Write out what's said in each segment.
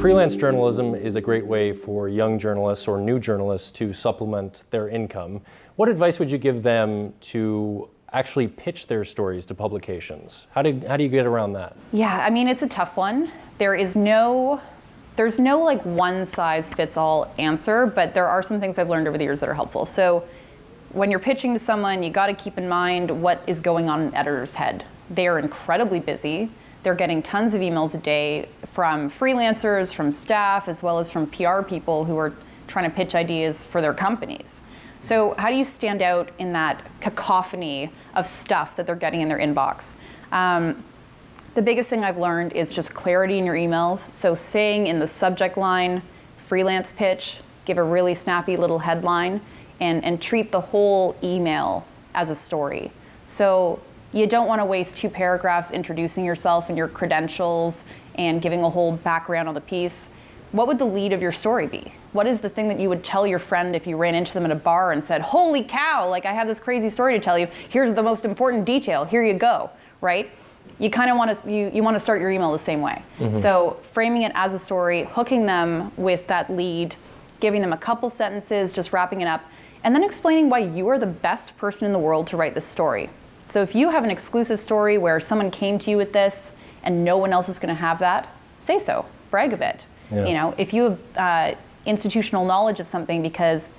Freelance journalism is a great way for young journalists or new journalists to supplement their income. What advice would you give them to actually pitch their stories to publications? How do you get around that? Yeah, I mean, it's a tough one. There's no like one size fits all answer, but there are some things I've learned over the years that are helpful. So when you're pitching to someone, you got to keep in mind what is going on in an editor's head. They are incredibly busy. They're getting tons of emails a day from freelancers, from staff, as well as from PR people who are trying to pitch ideas for their companies. So how do you stand out in that cacophony of stuff that they're getting in their inbox? The biggest thing I've learned is just clarity in your emails. So saying in the subject line, freelance pitch, give a really snappy little headline, and treat the whole email as a story. So you don't want to waste 2 paragraphs introducing yourself and your credentials and giving a whole background on the piece. What would the lead of your story be? What is the thing that you would tell your friend if you ran into them at a bar and said, holy cow, like I have this crazy story to tell you. Here's the most important detail. Here you go, right? You kind of want to you want to start your email the same way. Mm-hmm. So framing it as a story, hooking them with that lead, giving them a couple sentences, just wrapping it up, and then explaining why you are the best person in the world to write this story. So if you have an exclusive story where someone came to you with this and no one else is going to have that, say so, brag a bit. Yeah. You know, if you have institutional knowledge of something because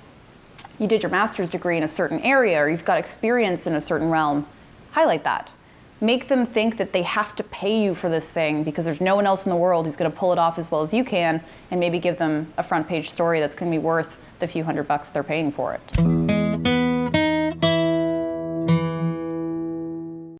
you did your master's degree in a certain area or you've got experience in a certain realm, highlight that. Make them think that they have to pay you for this thing because there's no one else in the world who's going to pull it off as well as you can, and maybe give them a front page story that's going to be worth the few $100 they're paying for it.